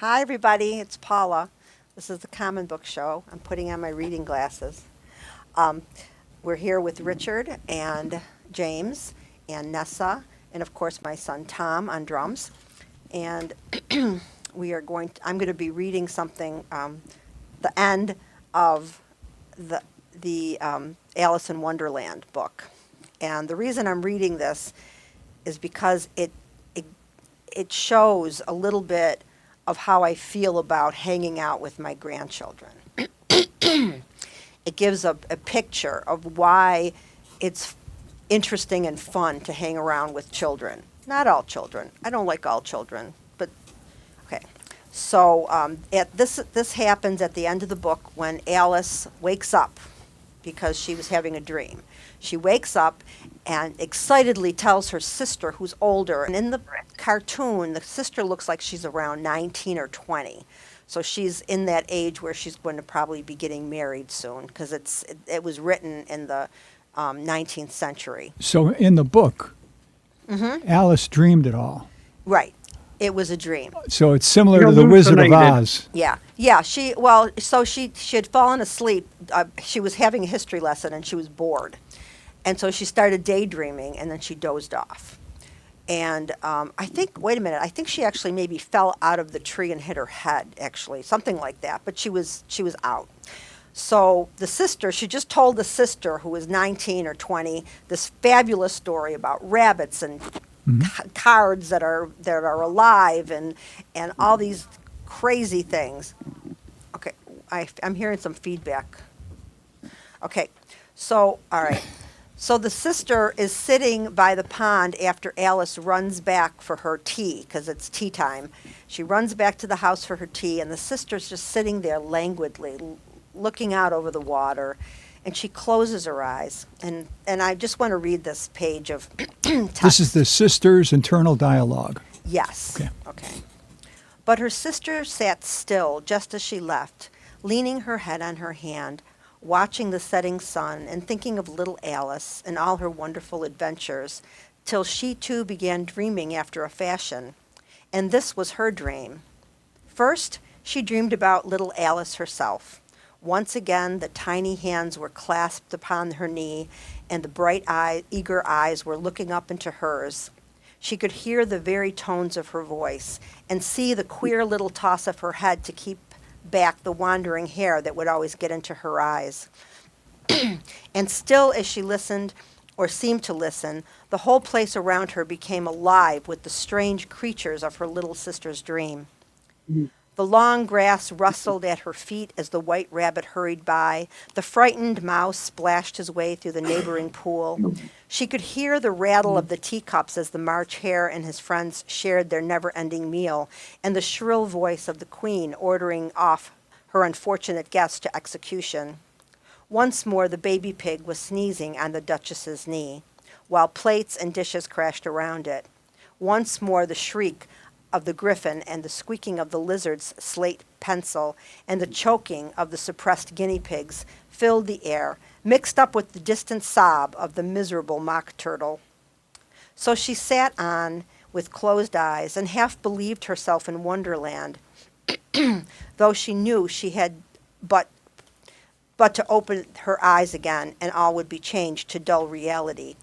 Hi, everybody. It's Paula. This is the Common Book Show. I'm putting on my reading glasses. Um, we're here with Richard and James and Nessa, and of course my son Tom on drums. And I'm going to be reading something, the end of the Alice in Wonderland book. And the reason I'm reading this is because it it shows a little bit of how I feel about hanging out with my grandchildren. It gives a picture of why it's interesting and fun to hang around with children. Not all children. I don't like all children, but okay. So this happens at the end of the book when Alice wakes up because she was having a dream. She wakes up and excitedly tells her sister, who's older. And in the cartoon, the sister looks like she's around 19 or 20. So she's in that age where she's going to probably be getting married soon because it was written in the 19th century. So in the book, Alice dreamed it all. Right. It was a dream. So it's similar to the Wizard of Oz. Yeah. She had fallen asleep. She was having a history lesson and she was bored. And so she started daydreaming and then she dozed off. And I think she actually maybe fell out of the tree and hit her head, actually, something like that. But she was out. So the sister, she just told the sister, who was 19 or 20, this fabulous story about rabbits and cards that are alive and all these crazy things. Okay, I'm hearing some feedback. Okay, so all right. So the sister is sitting by the pond after Alice runs back for her tea, because it's tea time. She runs back to the house for her tea, and the sister's just sitting there languidly, looking out over the water, and she closes her eyes. And I just want to read this page of text. This is the sister's internal dialogue. Yes. Okay. But her sister sat still just as she left, leaning her head on her hand, watching the setting sun and thinking of little Alice and all her wonderful adventures, till she too began dreaming after a fashion. And this was her dream. First, she dreamed about little Alice herself. Once again, the tiny hands were clasped upon her knee, and the bright eager eyes were looking up into hers. She could hear the very tones of her voice and see the queer little toss of her head to keep back the wandering hair that would always get into her eyes. And still as she listened, or seemed to listen, the whole place around her became alive with the strange creatures of her little sister's dream. The long grass rustled at her feet as the white rabbit hurried by. The frightened mouse splashed his way through the neighboring pool. She could hear the rattle of the teacups as the March Hare and his friends shared their never-ending meal, and the shrill voice of the queen ordering off her unfortunate guest to execution. Once more the baby pig was sneezing on the Duchess's knee, while plates and dishes crashed around it. Once more the shriek of the griffin and the squeaking of the lizard's slate pencil and the choking of the suppressed guinea pigs filled the air, mixed up with the distant sob of the miserable mock turtle. So she sat on with closed eyes and half believed herself in Wonderland, though she knew she had but to open her eyes again and all would be changed to dull reality.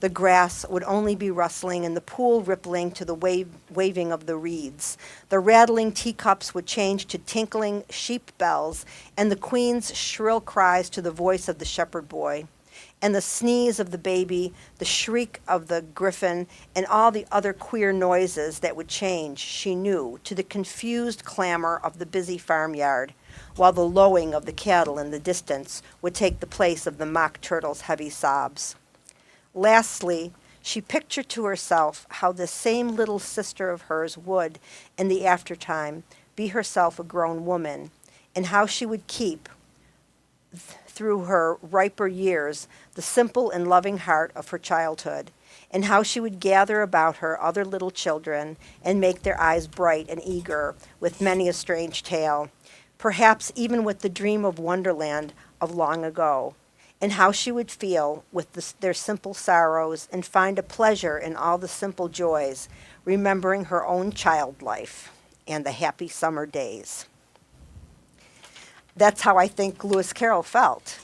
The grass would only be rustling and the pool rippling to the waving of the reeds. The rattling teacups would change to tinkling sheep bells and the queen's shrill cries to the voice of the shepherd boy. And the sneeze of the baby, the shriek of the griffin, and all the other queer noises that would change, she knew, to the confused clamor of the busy farmyard, while the lowing of the cattle in the distance would take the place of the mock turtle's heavy sobs. Lastly, she pictured to herself how this same little sister of hers would, in the aftertime, be herself a grown woman, and how she would keep, through her riper years, the simple and loving heart of her childhood, and how she would gather about her other little children and make their eyes bright and eager with many a strange tale, perhaps even with the dream of Wonderland of long ago, and how she would feel with their simple sorrows and find a pleasure in all the simple joys, remembering her own child life. and the happy summer days. That's how I think Lewis Carroll felt,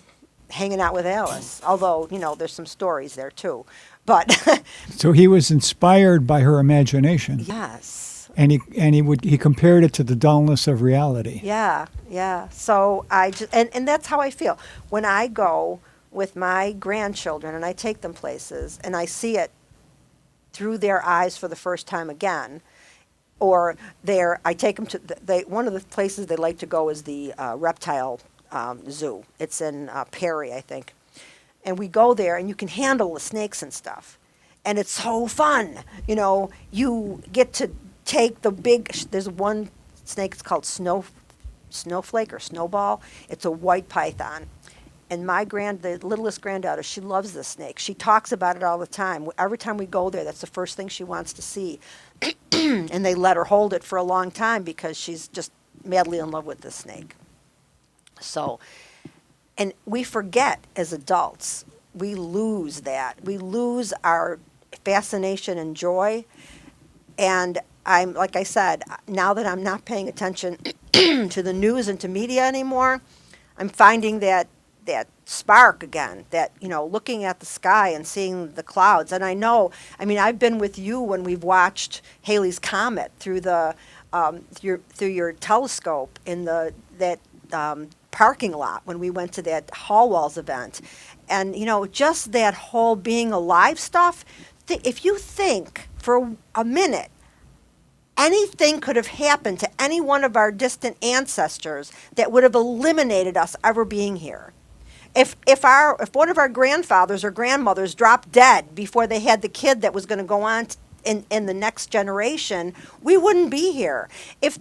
hanging out with Alice. Although, there's some stories there too. But So he was inspired by her imagination. yes. And he compared it to the dullness of reality. Yeah, yeah. So I just, and that's how I feel. When I go with my grandchildren and I take them places and I see it through their eyes for the first time again, or I take them to, one of the places they like to go is the reptile zoo. It's in Perry, I think. And we go there and you can handle the snakes and stuff. And it's so fun. You get to take the there's one snake, it's called snowflake or snowball. It's a white python. And the littlest granddaughter, she loves this snake. She talks about it all the time. Every time we go there, that's the first thing she wants to see. And they let her hold it for a long time because she's just madly in love with this snake. So, and we forget as adults, we lose that. We lose our fascination and joy. And like I said, now that I'm not paying attention to the news and to media anymore, I'm finding that spark again, that, looking at the sky and seeing the clouds. And I've been with you when we've watched Halley's Comet through through your telescope in that parking lot when we went to that Hallwalls event. And, just that whole being alive stuff, if you think for a minute, anything could have happened to any one of our distant ancestors that would have eliminated us ever being here. If one of our grandfathers or grandmothers dropped dead before they had the kid that was going to go on in the next generation, we wouldn't be here. And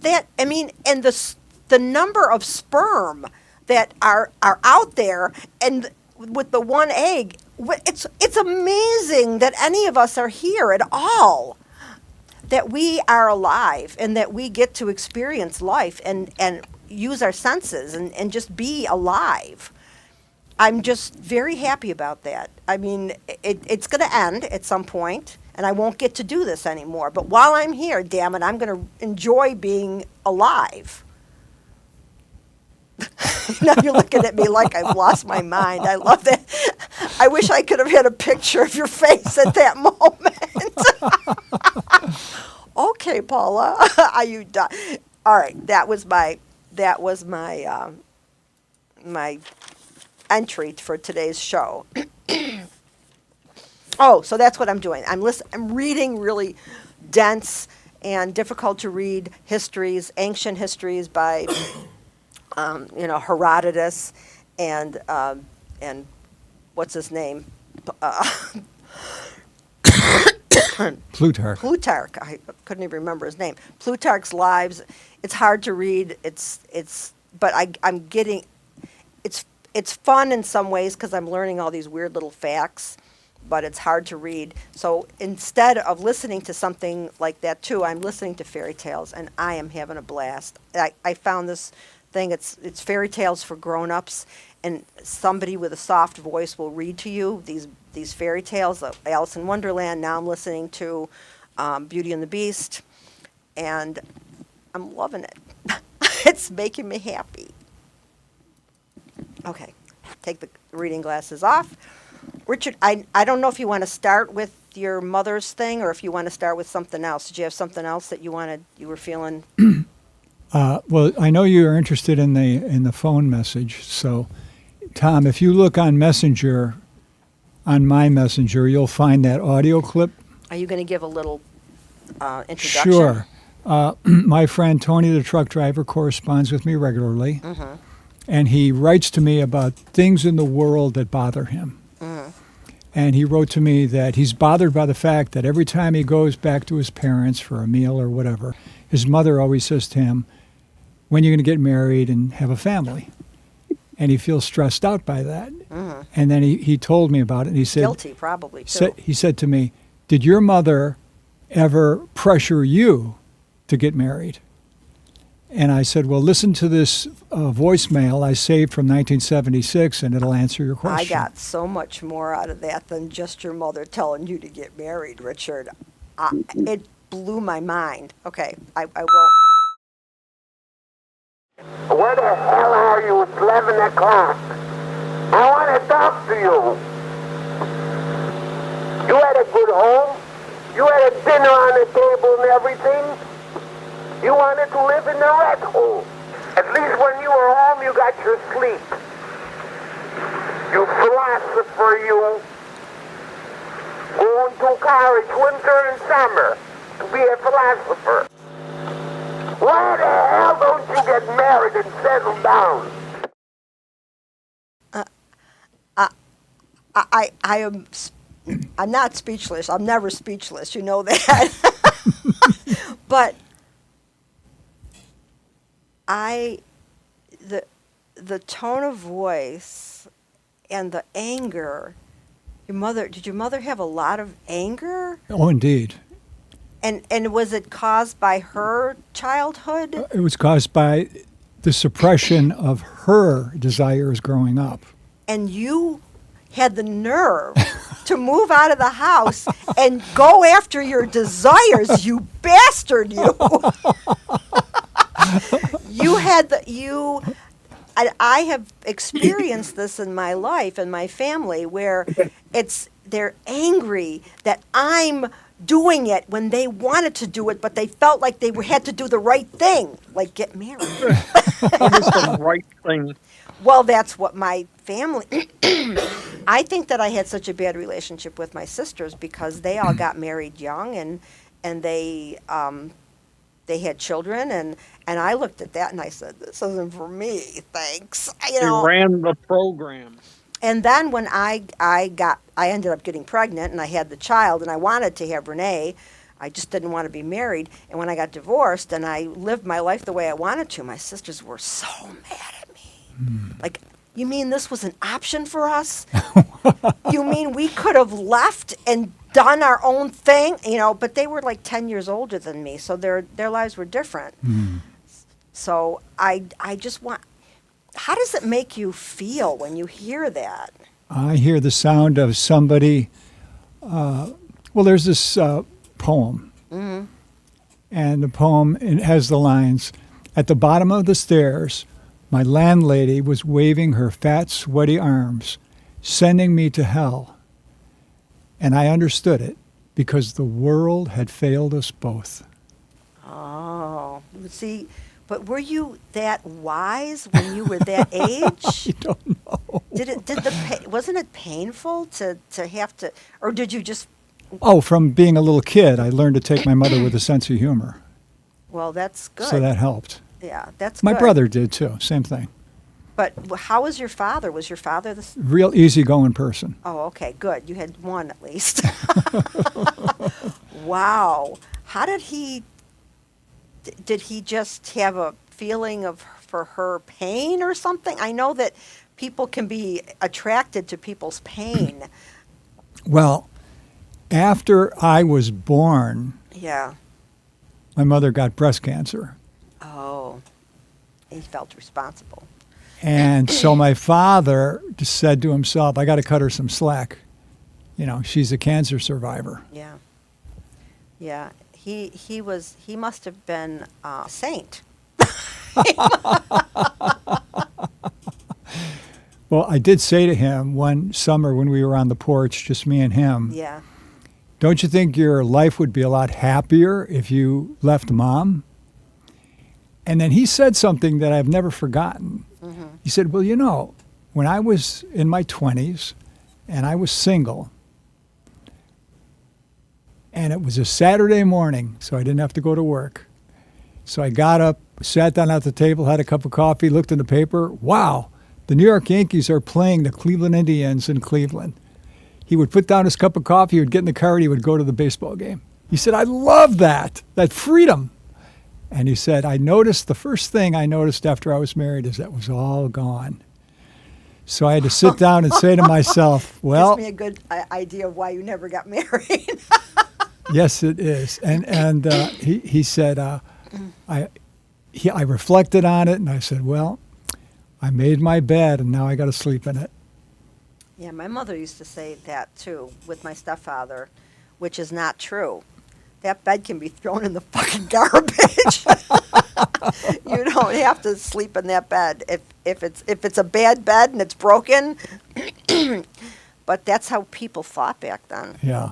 the number of sperm that are out there, and with the one egg, it's amazing that any of us are here at all. That we are alive and that we get to experience life and use our senses and just be alive. I'm just very happy about that. It's going to end at some point, and I won't get to do this anymore. But while I'm here, damn it, I'm going to enjoy being alive. Now you're looking at me like I've lost my mind. I love that. I wish I could have had a picture of your face at that moment. Okay, Paula, are you done? All right, that was my my entry for today's show. Oh, so that's what I'm doing. I'm reading really dense and difficult to read ancient histories by Herodotus and what's his name? Plutarch. I couldn't even remember his name. Plutarch's Lives. It's hard to read. But I'm getting. It's fun in some ways because I'm learning all these weird little facts, but it's hard to read. So instead of listening to something like that too, I'm listening to fairy tales, and I am having a blast. I found this thing. It's fairy tales for grown-ups, and somebody with a soft voice will read to you these fairy tales. Alice in Wonderland. Now I'm listening to Beauty and the Beast, and I'm loving it. It's making me happy. Okay, take the reading glasses off. Richard, I don't know if you want to start with your mother's thing or if you want to start with something else. Did you have something else that you were feeling? Well, I know you are interested in the phone message. So, Tom, if you look on Messenger, on my Messenger, you'll find that audio clip. Are you going to give a little introduction? Sure. My friend Tony, the truck driver, corresponds with me regularly. Mm-hmm. And he writes to me about things in the world that bother him. Mm-hmm. And he wrote to me that he's bothered by the fact that every time he goes back to his parents for a meal or whatever, his mother always says to him, when are you going to get married and have a family? And he feels stressed out by that. Mm-hmm. And then he told me about it. And he said, guilty, probably, too. He said to me, did your mother ever pressure you to get married? And I said, well, listen to this voicemail I saved from 1976, and it'll answer your question. I got so much more out of that than just your mother telling you to get married, Richard. It blew my mind. Okay, I won't. Where the hell are you? It's 11 o'clock. I want to talk to you. You had a good home? You had a dinner on the table and everything? You wanted to live in the rat hole. At least when you were home, you got your sleep. You philosopher, you. Going to college winter and summer to be a philosopher. Why the hell don't you get married and settle down? I'm not speechless. I'm never speechless. You know that. But the tone of voice and the anger. Did your mother have a lot of anger? Oh, indeed. And was it caused by her childhood? It was caused by the suppression of her desires growing up. And you had the nerve to move out of the house and go after your desires, you bastard, you. I have experienced this in my life and my family where they're angry that I'm doing it when they wanted to do it, but they felt like they had to do the right thing, like get married. What is the right thing? Well, that's what my family. I think that I had such a bad relationship with my sisters because they all got married young and they had children and I looked at that and I said, this isn't for me, thanks. They ran the program. And then when I ended up getting pregnant and I had the child and I wanted to have Renee, I just didn't want to be married. And when I got divorced and I lived my life the way I wanted to, my sisters were so mad at me. Like, you mean this was an option for us? You mean we could have left and done our own thing? But they were like 10 years older than me, so their lives were different. So I just want... How does it make you feel when you hear that? I hear the sound of somebody. There's this poem. Mm-hmm. And the poem has the lines, "At the bottom of the stairs, my landlady was waving her fat, sweaty arms, sending me to hell. And I understood it because the world had failed us both." Oh, see... But were you that wise when you were that age? I don't know. Wasn't it painful to have to, or did you just? Oh, from being a little kid, I learned to take my mother with a sense of humor. Well, that's good. So that helped. Yeah, that's My good. brother did too. Same thing. But how was your father? Was your father the? Real easygoing person. Oh, okay, good. You had one at least. Wow. How did he? Did he just have a feeling for her pain or something? I know that people can be attracted to people's pain. Well, after I was born, Yeah. my mother got breast cancer. Oh, he felt responsible. And so my father just said to himself, I got to cut her some slack. She's a cancer survivor. Yeah. Yeah. He must have been a saint. Well, I did say to him one summer when we were on the porch, just me and him, Yeah. don't you think your life would be a lot happier if you left Mom? And then he said something that I've never forgotten. Mm-hmm. He said, well, when I was in my 20s and I was single, and it was a Saturday morning, so I didn't have to go to work. So I got up, sat down at the table, had a cup of coffee, looked in the paper. Wow, the New York Yankees are playing the Cleveland Indians in Cleveland. He would put down his cup of coffee, he would get in the car, and he would go to the baseball game. He said, I love that freedom. And he said, the first thing I noticed after I was married is that was all gone. So I had to sit down and say to myself, well... Gives me a good idea of why you never got married. Yes, it is. And he said, I reflected on it, and I said, well, I made my bed, and now I got to sleep in it. Yeah, my mother used to say that, too, with my stepfather, which is not true. That bed can be thrown in the fucking garbage. You don't have to sleep in that bed if it's a bad bed and it's broken. But that's how people thought back then. Yeah.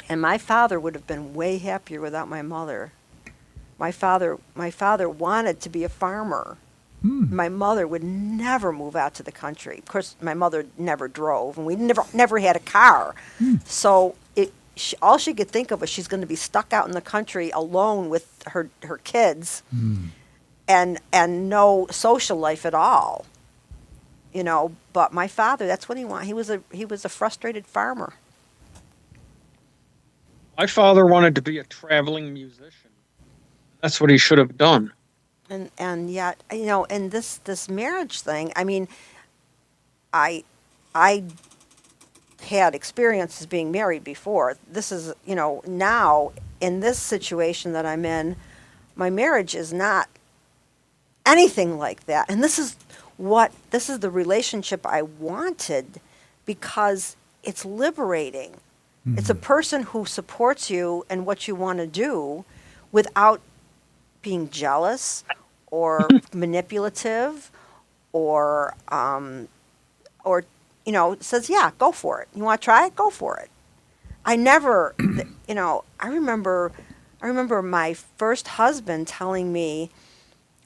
And my father would have been way happier without my mother. My father wanted to be a farmer. My mother would never move out to the country. Of course, my mother never drove, and we never had a car. So all she could think of was she's going to be stuck out in the country alone with her kids, and no social life at all. You know, but my father, that's what he wanted. He was a frustrated farmer. My father wanted to be a traveling musician. That's what he should have done. And yet, you know, and this marriage thing, I mean, I had experiences being married before. This is, you know, now in this situation that I'm in, my marriage is not anything like that. And this is the relationship I wanted, because it's liberating. It's a person who supports you and what you want to do without being jealous or manipulative or you know, says, yeah, go for it. You want to try it? Go for it. I never, you know, I remember my first husband telling me,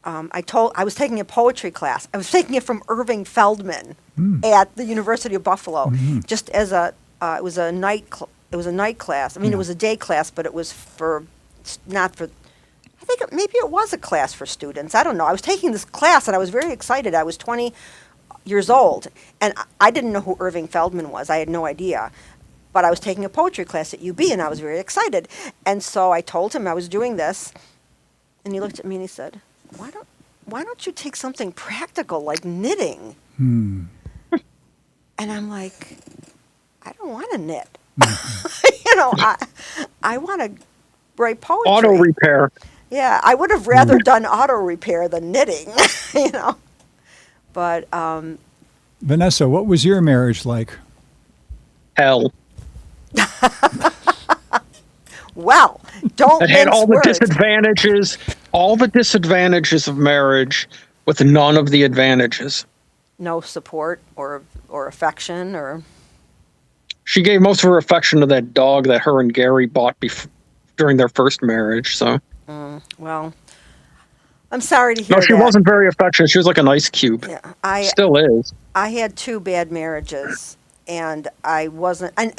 I was taking a poetry class. I was taking it from Irving Feldman at the University of Buffalo, just as it was a night class. I mean, it was a day class, but it was not for. I think maybe it was a class for students. I don't know. I was taking this class and I was very excited. I was 20 years old, and I didn't know who Irving Feldman was. I had no idea. But I was taking a poetry class at UB, and I was very excited. And so I told him I was doing this, and he looked at me and he said, why don't you take something practical like knitting? And I'm like, I don't want to knit. You know, I want to write poetry. Auto repair. Yeah, I would have rather done auto repair than knitting, you know. But Vanessa, what was your marriage like? Hell. well, don't It had mince all the words. disadvantages of marriage with none of the advantages. No support or affection or. She gave most of her affection to that dog that her and Gary bought during their first marriage. So, Well, I'm sorry to hear no, she that. wasn't very affectionate. She was like an ice cube. Yeah, Still is. I had 2 bad marriages, and I wasn't, and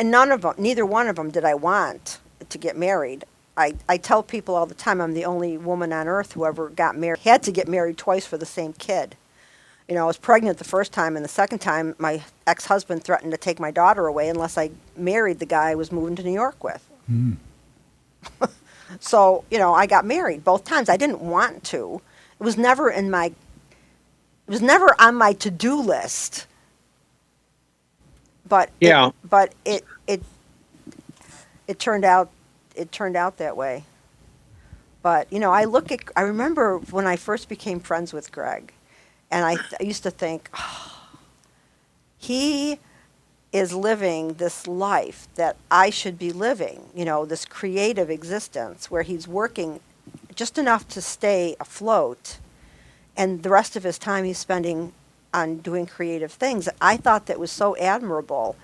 neither one of them did I want to get married. I tell people all the time I'm the only woman on earth who ever got married, had to get married twice for the same kid. You know, I was pregnant the first time, and the second time my ex-husband threatened to take my daughter away unless I married the guy I was moving to New York with. So, you know, I got married both times. I didn't want to. It was never on my to-do list. But Yeah. it turned out that way. But, you know, I remember when I first became friends with Greg, and I used to think, he is living this life that I should be living, you know, this creative existence where he's working just enough to stay afloat, and the rest of his time he's spending on doing creative things. I thought that was so admirable.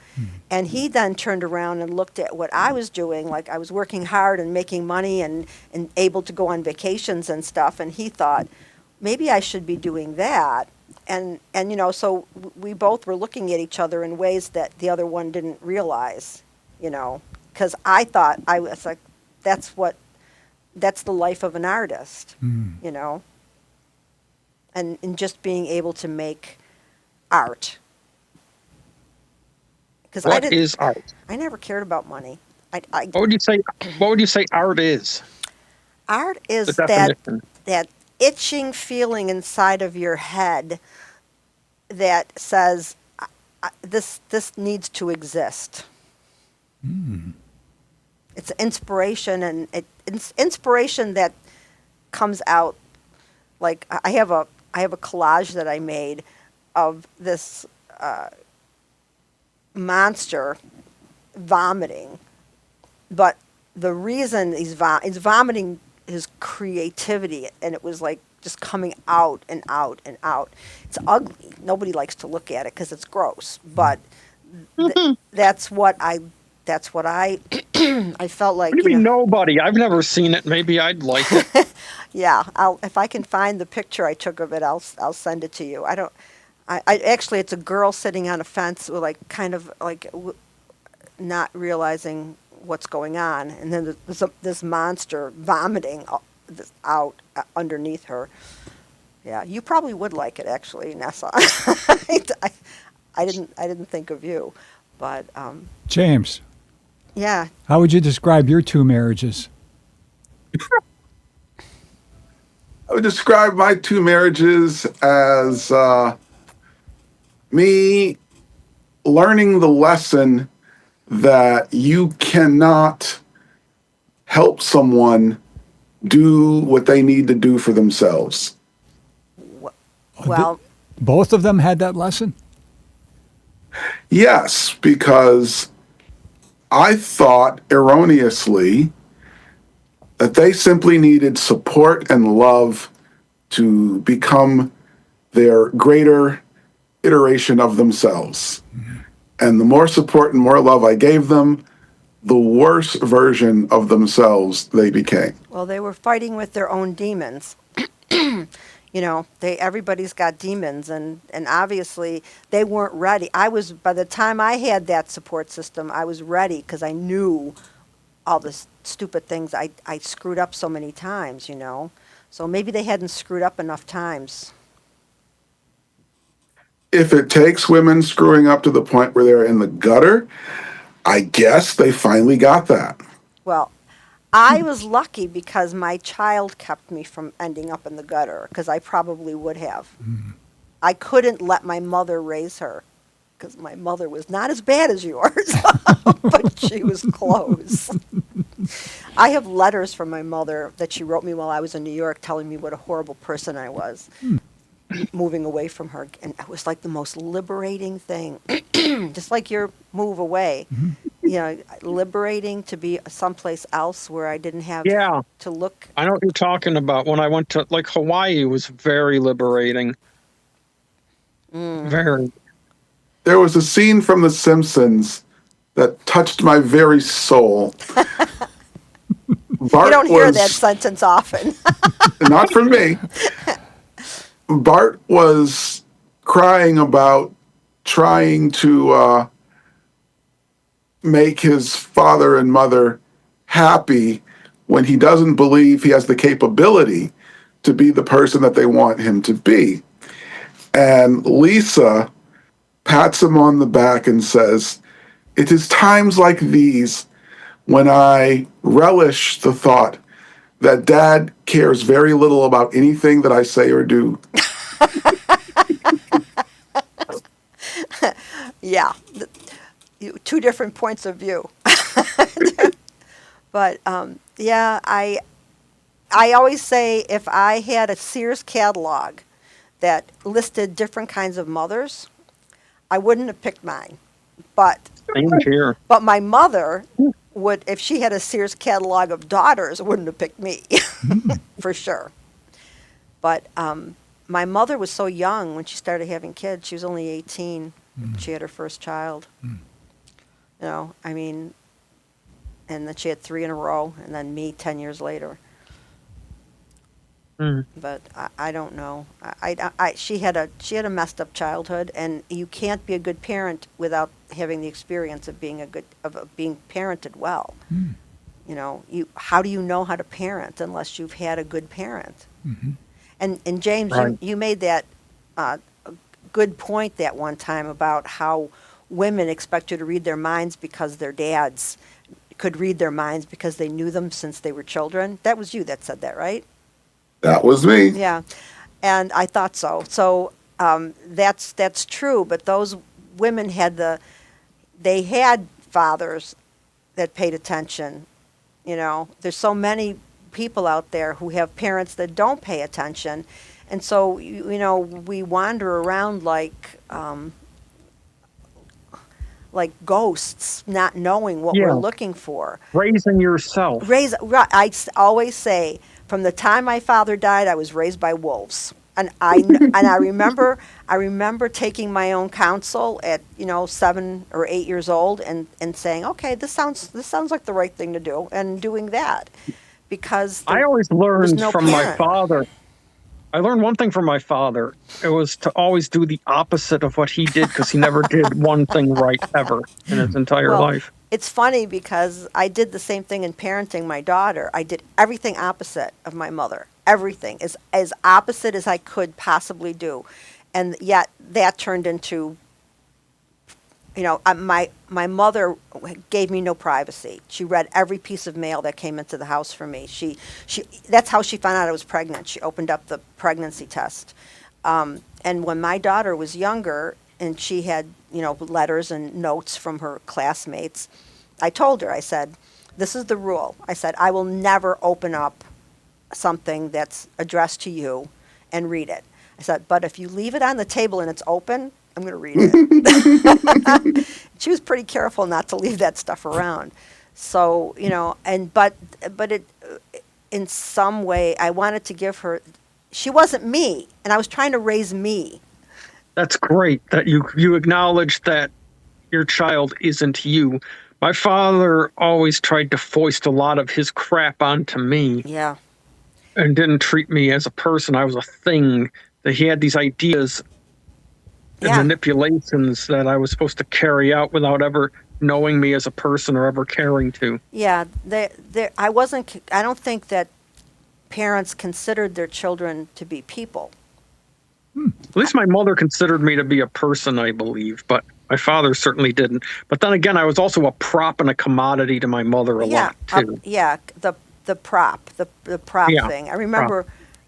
And he then turned around and looked at what I was doing, like I was working hard and making money and able to go on vacations and stuff, and he thought, maybe I should be doing that. And you know, so we both were looking at each other in ways that the other one didn't realize, you know, because I thought, I was like, that's the life of an artist, you know, and just being able to make art. Because What is art? I never cared about money. What would you say art is? Art is The definition. that itching feeling inside of your head that says, this needs to exist. It's inspiration, and it's inspiration that comes out. Like I have a collage that I made of this monster vomiting, but the reason he's vomiting his creativity, and it was like just coming out and out and out. It's ugly. Nobody likes to look at it because it's gross. But that's what I. That's what I. I felt like, Maybe nobody. I've never seen it. Maybe I'd like it. Yeah. If I can find the picture I took of it, I'll send it to you. I don't. I actually, it's a girl sitting on a fence with like kind of like not realizing what's going on, and then there's this monster vomiting out underneath her. Yeah, you probably would like it actually, Nessa. I didn't think of you, but James, yeah. how would you describe your two marriages? I would describe my two marriages as me learning the lesson that you cannot help someone do what they need to do for themselves. Well, Both of them had that lesson? Yes, because I thought erroneously that they simply needed support and love to become their greater iteration of themselves. And the more support and more love I gave them, the worse version of themselves they became. well, they were fighting with their own demons. Everybody's got demons, and obviously they weren't ready. By the time I had that support system, I was ready because I knew all the stupid things I screwed up so many times, So maybe they hadn't screwed up enough times. If it takes women screwing up to the point where they're in the gutter, I guess they finally got that. Well, I was lucky because my child kept me from ending up in the gutter, because I probably would have. I couldn't let my mother raise her because my mother was not as bad as yours, but she was close. I have letters from my mother that she wrote me while I was in New York telling me what a horrible person I was, moving away from her. And it was like the most liberating thing, just like your move away. Liberating to be someplace else where I didn't have Yeah. to look. I know what you're talking about. When I went to like Hawaii, was very liberating. Very. There was a scene from The Simpsons that touched my very soul. Bart You don't hear that sentence often. Not from me. Bart was crying about trying to make his father and mother happy when he doesn't believe he has the capability to be the person that they want him to be. And Lisa pats him on the back and says, "It is times like these when I relish the thought that Dad cares very little about anything that I say or do." Yeah, two different points of view. But yeah, I always say if I had a Sears catalog that listed different kinds of mothers, I wouldn't have picked mine. But Same here. But my mother would, if she had a Sears catalog of daughters, wouldn't have picked me, for sure. But my mother was so young when she started having kids. She was only 18. She had her first child. I mean, and then she had 3 in a row, and then me 10 years later. But I don't know. She had a messed up childhood, and you can't be a good parent without having the experience of being being parented well. How do you know how to parent unless you've had a good parent? And James, Right. you made that good point that one time about how women expect you to read their minds because their dads could read their minds because they knew them since they were children. That was you that said that, right? That was me. Yeah, and I thought so. So that's true. But those women they had fathers that paid attention. There's so many people out there who have parents that don't pay attention, and so we wander around like ghosts, not knowing what we're looking for. Raising yourself. Always say, From the time my father died, I was raised by wolves. And I remember taking my own counsel at 7 or 8 years old and saying, okay, this sounds like the right thing to do, and doing that, because I always was learned no from my parent. father. I learned one thing from my father. It was to always do the opposite of what he did, because he never did one thing right ever in his entire Well, life. it's funny because I did the same thing in parenting my daughter. I did everything opposite of my mother. Everything as opposite as I could possibly do, and yet that turned into, my mother gave me no privacy. She read every piece of mail that came into the house for me. She that's how she found out I was pregnant. She opened up the pregnancy test, and when my daughter was younger and she had letters and notes from her classmates, I told her, I said, this is the rule. I said, I will never open up something that's addressed to you and read it. I said, but if you leave it on the table and it's open, I'm going to read it. She was pretty careful not to leave that stuff around. So, but it, in some way, I wanted to give her, she wasn't me, and I was trying to raise me. That's great that you acknowledge that your child isn't you. My father always tried to foist a lot of his crap onto me. Yeah. And didn't treat me as a person. I was a thing. That he had these ideas and manipulations that I was supposed to carry out without ever knowing me as a person or ever caring to. Yeah, I don't think that parents considered their children to be people. At least my mother considered me to be a person, I believe, but my father certainly didn't. But then again, I was also a prop and a commodity to my mother a lot too. The prop thing. I remember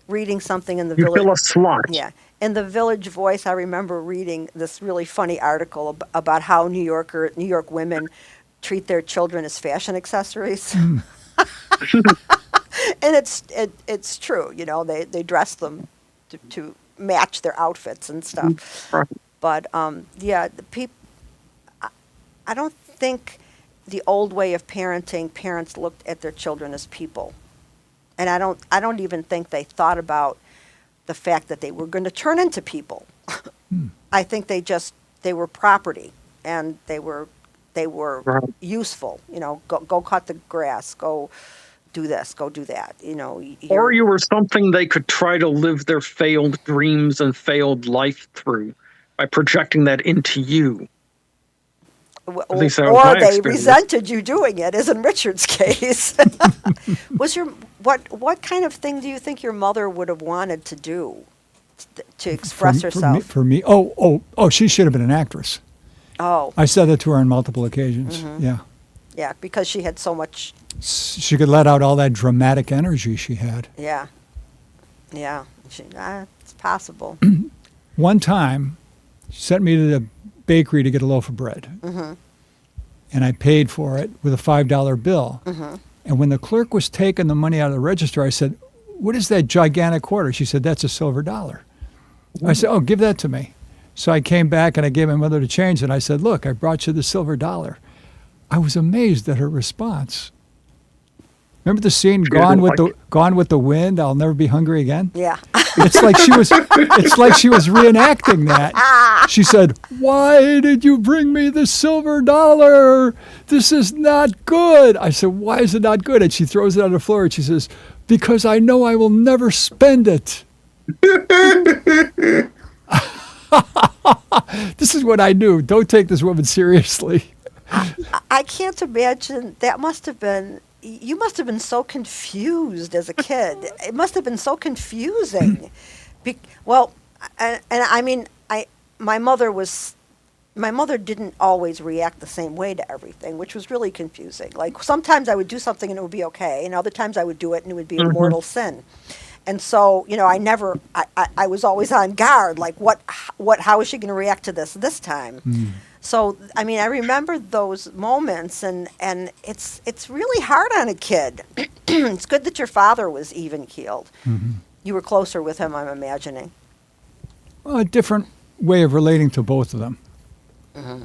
reading something in the village. You feel a slut. Yeah. In the Village Voice, I remember reading this really funny article about how New York women treat their children as fashion accessories. And it's true, they dress them to match their outfits and stuff. Right. But I don't think the old way of parenting, parents looked at their children as people. And I don't even think they thought about the fact that they were going to turn into people. I think they were property, and they were Right. useful. Go cut the grass, go do this, go do that. Or you were something they could try to live their failed dreams and failed life through by projecting that into you. At least that was or my they experience. resented you doing it, as in Richard's case. What kind of thing do you think your mother would have wanted to do to express herself? For me, she should have been an actress. Oh, I said that to her on multiple occasions. Mm-hmm. Yeah. yeah, because she had so much. She could let out all that dramatic energy she had. Yeah, it's possible. One time, she sent me to the bakery to get a loaf of bread. Mm-hmm. And I paid for it with a $5 bill. Mm-hmm. And when the clerk was taking the money out of the register, I said, what is that gigantic quarter? She said, that's a silver dollar. I said, oh, give that to me. So I came back and I gave my mother the change, and I said, look, I brought you the silver dollar. I was amazed at her response. Remember the scene, Gone with the Wind, I'll Never Be Hungry Again? Yeah. It's like she was reenacting that. She said, why did you bring me the silver dollar? This is not good. I said, why is it not good? And she throws it on the floor and she says, because I know I will never spend it. This is what I knew. Don't take this woman seriously. I can't imagine. You must have been so confused as a kid. It must have been so confusing. My mother didn't always react the same way to everything, which was really confusing. Like, sometimes I would do something and it would be okay, and other times I would do it and it would be a mortal sin. And so, I was always on guard, like, how is she going to react to this time? So, I remember those moments, and it's really hard on a kid. It's good that your father was even-keeled. Mm-hmm. You were closer with him, I'm imagining. Well, a different way of relating to both of them. Mm-hmm.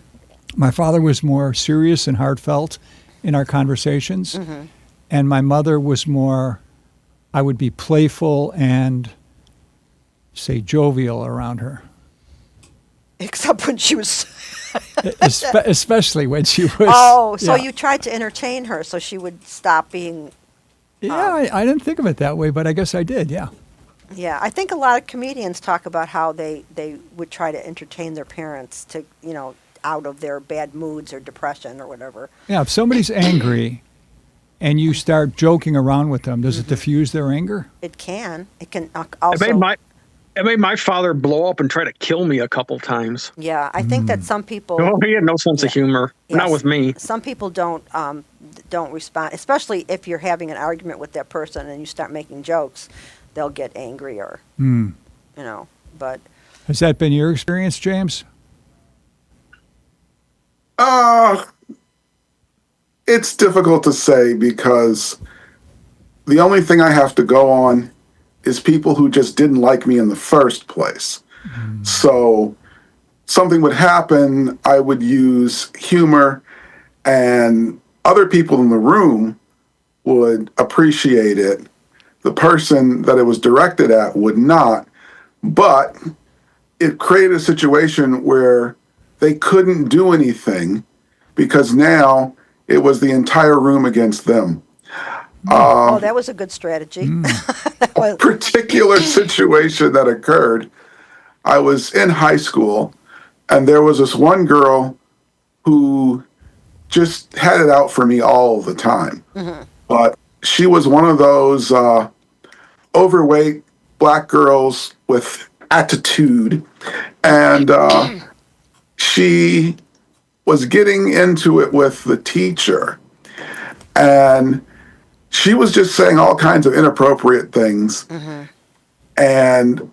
My father was more serious and heartfelt in our conversations, and my mother was more I would be playful and, say, jovial around her. Except when she was. Especially when she was. Oh, so yeah. you tried to entertain her so she would stop being. Yeah, I didn't think of it that way, but I guess I did, yeah. Yeah, I think a lot of comedians talk about how they would try to entertain their parents to, out of their bad moods or depression or whatever. Yeah, if somebody's angry and you start joking around with them, does it diffuse their anger? It can. It can also. It made my father blow up and try to kill me a couple times. Yeah, I think that some people. Oh, he had no sense of humor. Yes. Not with me. Some people don't respond, especially if you're having an argument with that person and you start making jokes, they'll get angry or, but. Has that been your experience, James? It's difficult to say because the only thing I have to go on is people who just didn't like me in the first place. So something would happen, I would use humor, and other people in the room would appreciate it. The person that it was directed at would not, but it created a situation where they couldn't do anything because now it was the entire room against them. That was a good strategy. Particular situation that occurred, I was in high school, and there was this one girl who just had it out for me all the time. But she was one of those overweight black girls with attitude, and she was getting into it with the teacher, and she was just saying all kinds of inappropriate things. And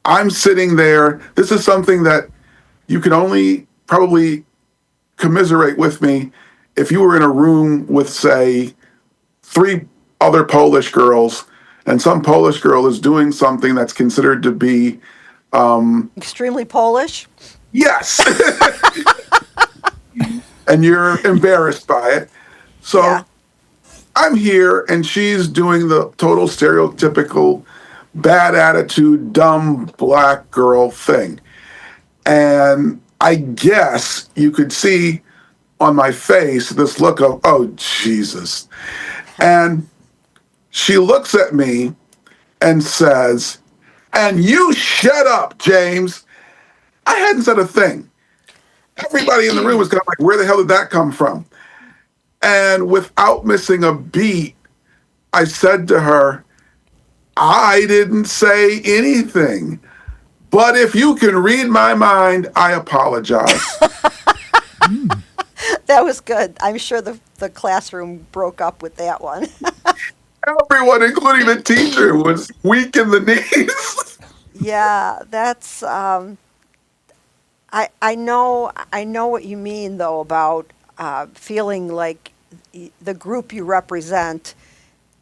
I'm sitting there. This is something that you can only probably commiserate with me if you were in a room with, say, 3 other Polish girls, and some Polish girl is doing something that's considered to be Extremely Polish. yes, and you're embarrassed by it. So Yeah. I'm here, and she's doing the total stereotypical bad attitude, dumb black girl thing. And I guess you could see on my face this look of, oh, Jesus. And she looks at me and says, and you shut up, James. I hadn't said a thing. Everybody in the room was kind of like, where the hell did that come from? And without missing a beat, I said to her, I didn't say anything. But if you can read my mind, I apologize. That was good. I'm sure the classroom broke up with that one. Everyone, including the teacher, was weak in the knees. Yeah, that's I know what you mean though about feeling like the group you represent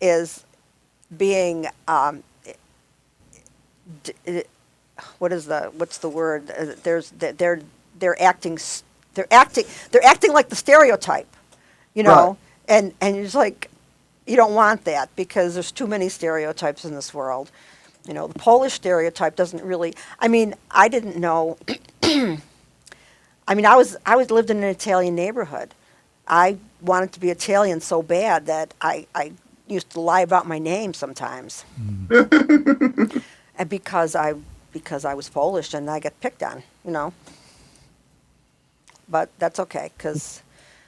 is being what's the word? They're acting like the stereotype, Right. and you're just like, you don't want that because there's too many stereotypes in this world. The Polish stereotype doesn't really. I mean, I didn't know. I mean, I lived in an Italian neighborhood. I wanted to be Italian so bad that I used to lie about my name sometimes, and because I was Polish and I got picked on, But that's okay, because.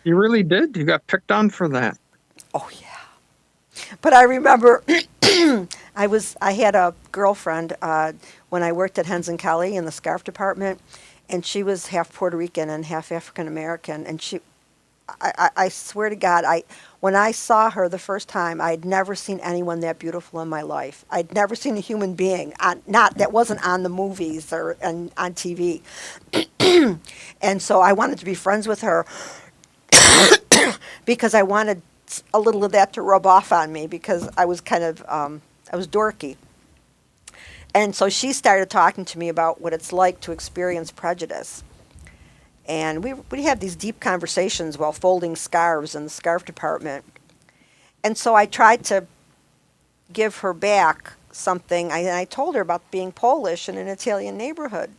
You really did? You got picked on for that? Oh yeah. But I remember I had a girlfriend when I worked at Hens and Kelly in the scarf department, and she was half Puerto Rican and half African American, and I swear to God, when I saw her the first time, I'd never seen anyone that beautiful in my life. I'd never seen a human being, that wasn't on the movies or on TV. And so I wanted to be friends with her because I wanted a little of that to rub off on me because I was kind of, I was dorky. And so she started talking to me about what it's like to experience prejudice. And we have these deep conversations while folding scarves in the scarf department. And so I tried to give her back something. I told her about being Polish in an Italian neighborhood.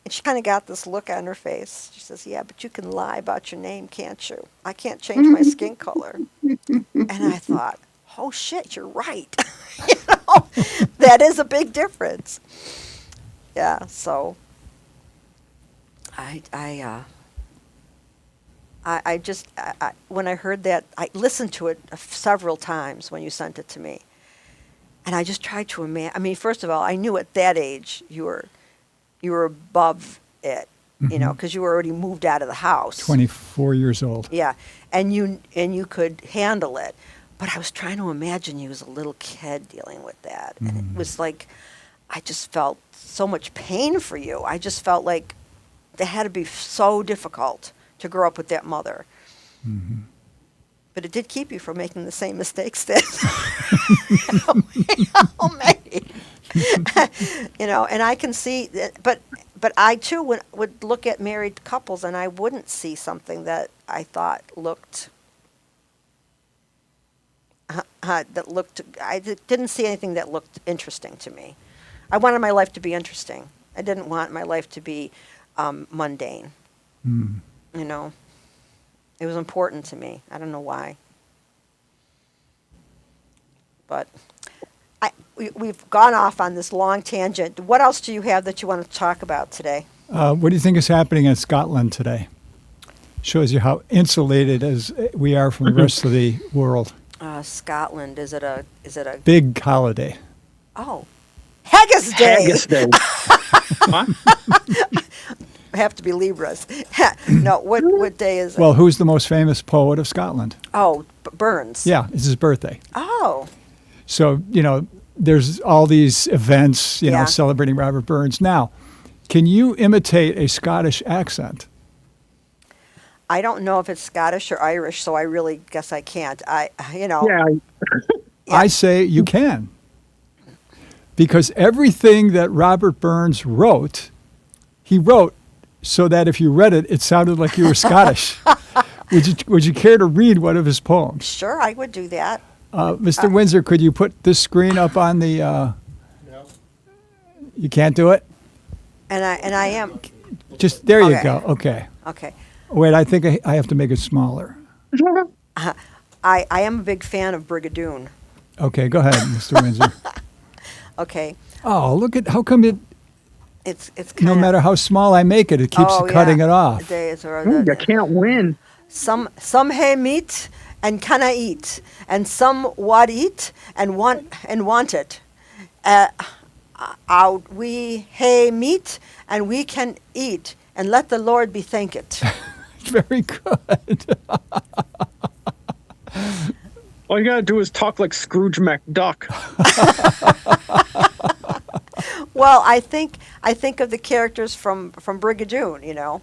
And she kind of got this look on her face. She says, yeah, but you can lie about your name, can't you? I can't change my skin color. And I thought, oh, shit, you're right. You know, that is a big difference. Yeah, so I when I heard that, I listened to it several times when you sent it to me. And I just tried to imagine. I mean, first of all, I knew at that age you were above it, you know, because you were already moved out of the house. 24 years old. Yeah, and you could handle it. But I was trying to imagine you as a little kid dealing with that. And it was like, I just felt so much pain for you. I just felt like it had to be so difficult to grow up with that mother. Mm-hmm. But it did keep you from making the same mistakes that you made. You know, and I can see that, but I too would look at married couples and I wouldn't see something that I thought looked I didn't see anything that looked interesting to me. I wanted my life to be interesting. I didn't want my life to be mundane. Mm. You know, it was important to me. I don't know why, but we've gone off on this long tangent. What else do you have that you want to talk about today? What do you think is happening in Scotland today? Shows you how insulated as we are from the rest of the world. Scotland, is it a Big holiday. Oh, Haggis Day. Haggis Day. Huh? Have to be Libras. No, what day is it? Well, who's the most famous poet of Scotland? Oh, Burns. Yeah, it's his birthday. Oh. So, you know, there's all these events, you know, Yeah. celebrating Robert Burns. Now, can you imitate a Scottish accent? I don't know if it's Scottish or Irish, so I really guess I can't. Yeah. I say you can. Because everything that Robert Burns wrote, he wrote so that if you read it, it sounded like you were Scottish. Would you care to read one of his poems? Sure, I would do that. Mr. Windsor, could you put this screen up on the... No. You can't do it? And I am. Just, there you Okay. go. Okay. Okay. Wait, I think I have to make it smaller. I am a big fan of Brigadoon. Okay, go ahead, Mr. Windsor. Okay. Oh, look at, how come it, It's kind no of. matter how small I make it, it keeps cutting it off. Days or Ooh, you can't win. some hae meat and canna eat, and some wad eat and want it. Out we hae meat and we can eat, and let the Lord be thanked. Very good. All you gotta do is talk like Scrooge McDuck. Well, I think of the characters from Brigadoon. You know,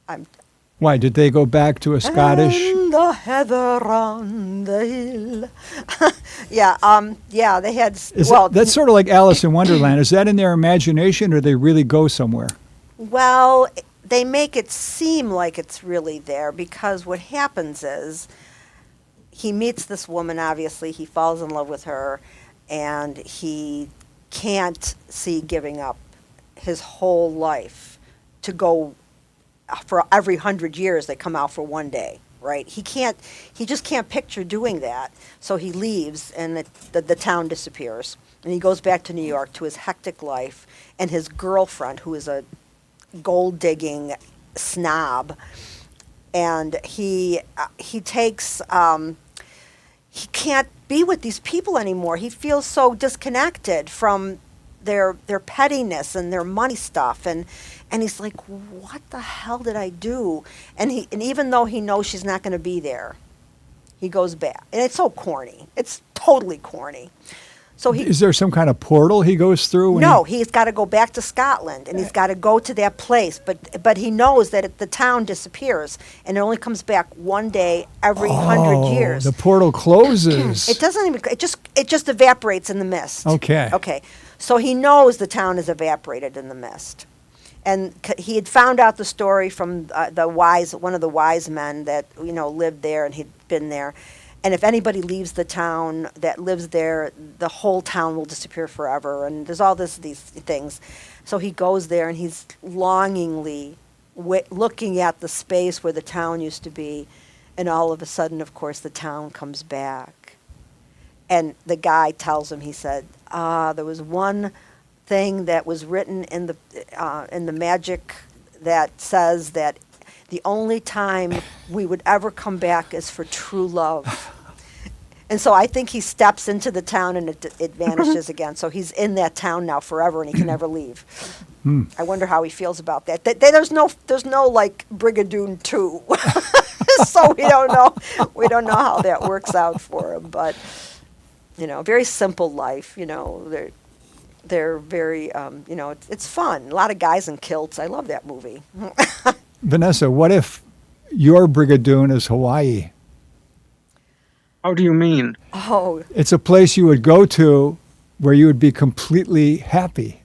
I'm Why, did they go back to a Scottish? And the heather on the hill. Yeah, they had. That's sort of like Alice in Wonderland. Is that in their imagination or they really go somewhere? Well, they make it seem like it's really there because what happens is he meets this woman, obviously, he falls in love with her, and he can't see giving up his whole life to go for every 100 years they come out for one day, right? He just can't picture doing that. So he leaves and the town disappears. And he goes back to New York to his hectic life and his girlfriend, who is a gold digging snob, and he takes he can't be with these people anymore. He feels so disconnected from their pettiness and their money stuff, and he's like, what the hell did I do? And even though he knows she's not going to be there, he goes back, and it's so corny. It's totally corny. So Is there some kind of portal he goes through? No, he's got to go back to Scotland, and he's got to go to that place. But he knows that the town disappears, and it only comes back one day every 100 years. The portal closes. It doesn't even. It just evaporates in the mist. Okay. Okay. So he knows the town is evaporated in the mist, and he had found out the story from one of the wise men that lived there, and he'd been there, And if anybody leaves the town that lives there, the whole town will disappear forever. And there's all these things. So he goes there and he's longingly looking at the space where the town used to be. And all of a sudden, of course, the town comes back. And the guy tells him, he said, there was one thing that was written in the magic that says that the only time we would ever come back is for true love. And so I think he steps into the town and it vanishes again. So he's in that town now forever and he can never leave. I wonder how he feels about that. There's no like Brigadoon 2. So we don't know how that works out for him. But, very simple life, they're very, it's fun. A lot of guys in kilts. I love that movie. Vanessa, what if your Brigadoon is Hawaii? How do you mean? Oh. It's a place you would go to where you would be completely happy.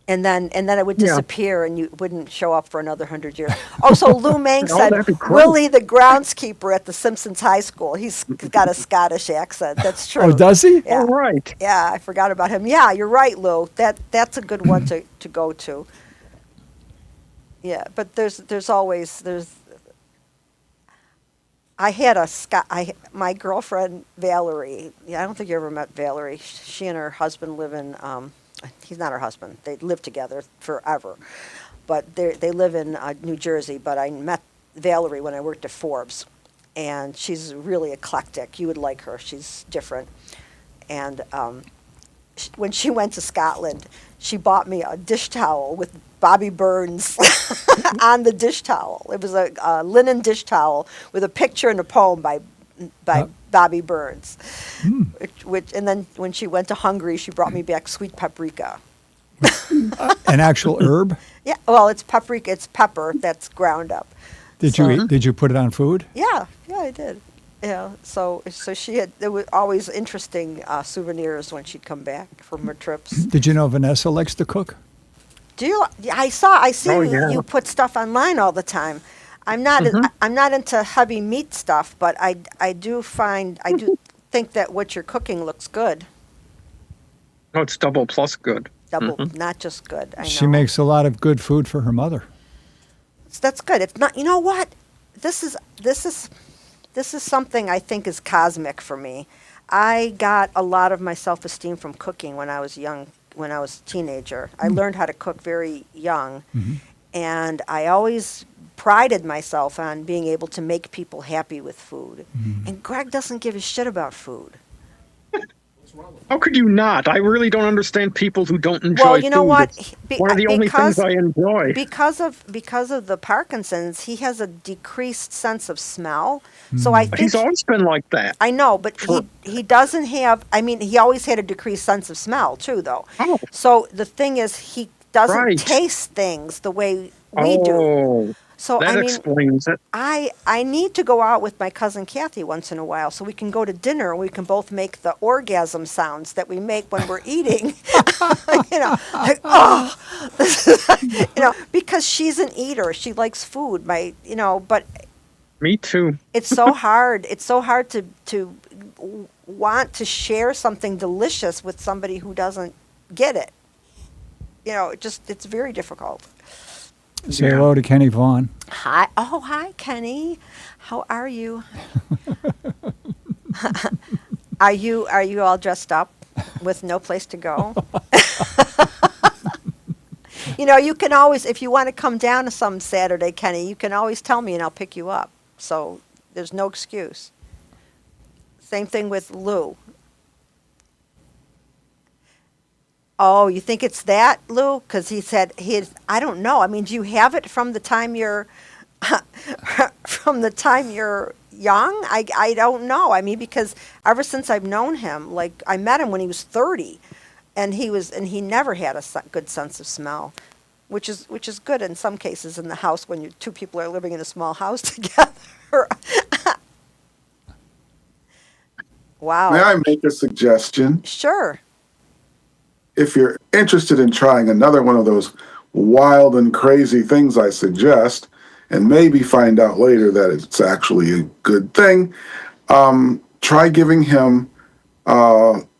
And then it would disappear and you wouldn't show up for another 100 years. Oh, so Lou Mang said, that'd be great. Willie, the groundskeeper at the Simpsons High School, he's got a Scottish accent. That's true. Oh, does he? Yeah. All right. Yeah, I forgot about him. Yeah, you're right, Lou. That's a good one to go to. Yeah, but there's always. I had my girlfriend Valerie. Yeah, I don't think you ever met Valerie. She and her husband live in. He's not her husband. They live together forever, but they live in New Jersey. But I met Valerie when I worked at Forbes, and she's really eclectic. You would like her. She's different, and when she went to Scotland, she bought me a dish towel with Bobby Burns on the dish towel. It was a linen dish towel with a picture and a poem by Bobby Burns. And then when she went to Hungary, she brought me back sweet paprika. An actual herb? Yeah, well, it's paprika. It's pepper that's ground up. Did you put it on food? Yeah, I did. Yeah, so there were always interesting souvenirs when she'd come back from her trips. Did you know Vanessa likes to cook? Do you? I see Oh, yeah. you put stuff online all the time. I'm not into heavy meat stuff, but I do think that what you're cooking looks good. Oh, it's double plus good. Double, not just good. I know. She makes a lot of good food for her mother. That's good. If not, you know what? This is something I think is cosmic for me. I got a lot of my self-esteem from cooking when I was young, when I was a teenager. I learned how to cook very young, and I always prided myself on being able to make people happy with food. And Greg doesn't give a shit about food. How could you not? I really don't understand people who don't enjoy Well, you know food. what? It's one of the only things I enjoy. Because of the Parkinson's, he has a decreased sense of smell. So I think He's always been like that. I know, but he doesn't have. I mean, he always had a decreased sense of smell too, though. Oh. So the thing is, he doesn't Right. taste things the way we do. So that I mean, explains it. I need to go out with my cousin Kathy once in a while so we can go to dinner and we can both make the orgasm sounds that we make when we're eating. Like, oh, because she's an eater. She likes food. But Me too. it's so hard. It's so hard to want to share something delicious with somebody who doesn't get it. It's very difficult. Say hello to Kenny Vaughn. Hi. Oh, hi, Kenny. How are you? Are you all dressed up with no place to go? You can always, if you want to come down to some Saturday, Kenny, you can always tell me and I'll pick you up. So there's no excuse. Same thing with Lou. Oh, you think it's that, Lou? Because he said I don't know. I mean, do you have it from the time you're young? I don't know. I mean, because ever since I've known him, like I met him when he was 30, and he never had a good sense of smell, which is good in some cases in the house when two people are living in a small house together. Wow. May I make a suggestion? Sure. If you're interested in trying another one of those wild and crazy things I suggest, and maybe find out later that it's actually a good thing, try giving him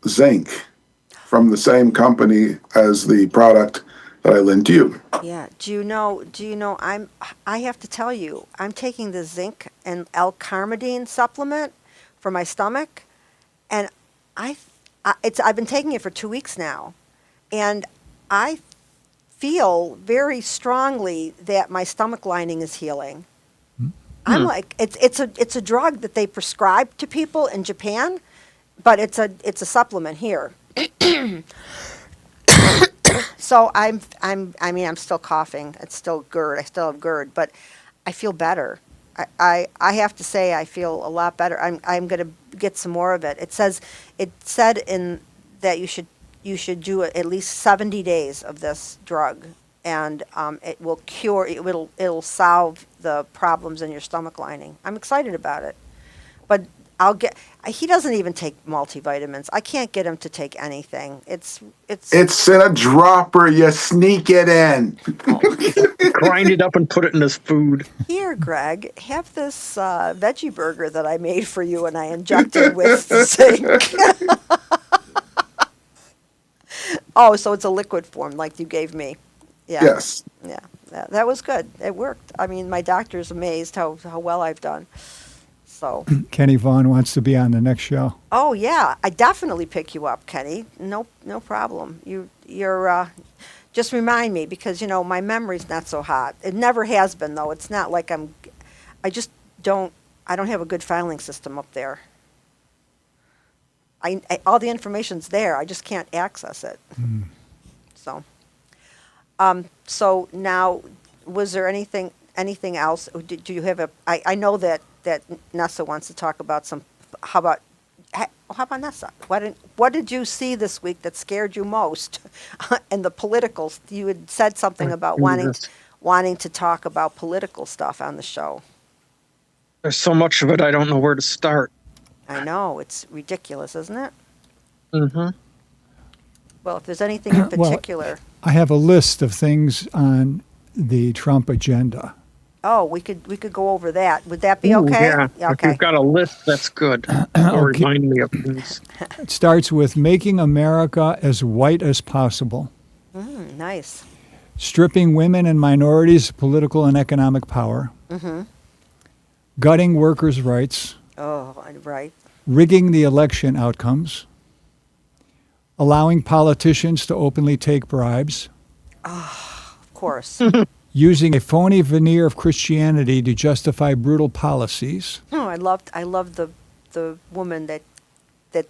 zinc from the same company as the product that I lent you. Yeah. I have to tell you, I'm taking the zinc and L-carnitine supplement for my stomach, and I've been taking it for 2 weeks now, and I feel very strongly that my stomach lining is healing. I'm like, it's a drug that they prescribe to people in Japan, but it's a supplement here. So I'm still coughing. It's still GERD. I still have GERD, but I feel better. I have to say I feel a lot better. I'm going to get some more of it. It said in that you should do at least 70 days of this drug, and it will cure. It'll solve the problems in your stomach lining. I'm excited about it, but he doesn't even take multivitamins. I can't get him to take anything. It's in a dropper. You sneak it in. Grind it up and put it in his food. Here, Greg, have this veggie burger that I made for you and I injected with zinc. Oh, so it's a liquid form like you gave me. Yeah. Yes. Yeah. That was good. It worked. I mean, my doctor's amazed how well I've done. So. Kenny Vaughn wants to be on the next show. Oh yeah, I definitely pick you up, Kenny. No problem. You're just remind me because my memory's not so hot. It never has been though. It's not like I don't have a good filing system up there. All the information's there. I just can't access it. So. So now, was there anything else? Do you have I know that Nessa wants to talk about some. How about Nessa? What did you see this week that scared you most? And the political. You had said something about wanting to talk about political stuff on the show. There's so much of it, I don't know where to start. I know, it's ridiculous, isn't it? Mm-hmm. Well, if there's anything in particular. I have a list of things on the Trump agenda. Oh, we could go over that. Would that be okay? Yeah. Okay. If you've got a list, that's good. Remind me of things. It starts with making America as white as possible. Nice. Stripping women and minorities of political and economic power. Mm-hmm. Gutting workers' rights. Oh, right. Rigging the election outcomes. Allowing politicians to openly take bribes. Of course. Using a phony veneer of Christianity to justify brutal policies. Oh, I loved the woman that.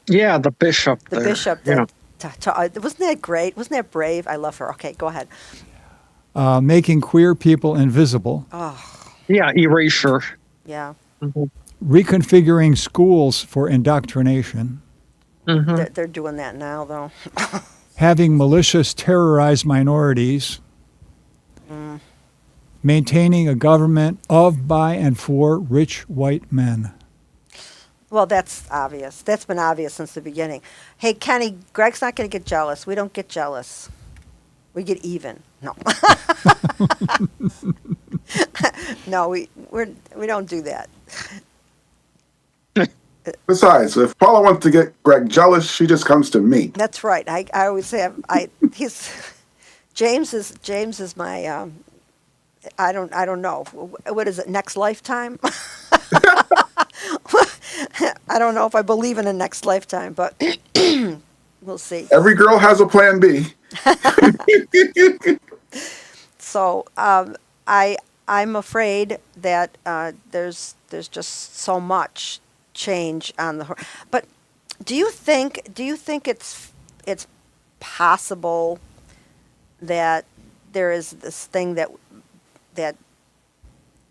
Yeah, the bishop. The bishop. Wasn't that great? Wasn't that brave? I love her. Okay, go ahead. Making queer people invisible. Oh. Yeah, erasure. Yeah. Mm-hmm. Reconfiguring schools for indoctrination. Mm-hmm. They're doing that now, though. Having militias terrorize minorities. Maintaining a government of, by, and for rich white men. Well, that's obvious. That's been obvious since the beginning. Hey, Kenny, Greg's not going to get jealous. We don't get jealous. We get even. No. No, we don't do that. Besides, if Paula wants to get Greg jealous, she just comes to me. That's right. I always have. James is my. I don't know. What is it? Next lifetime? I don't know if I believe in a next lifetime, but we'll see. Every girl has a plan B. So I'm afraid that there's just so much change on the. But do you think it's possible that there is this thing that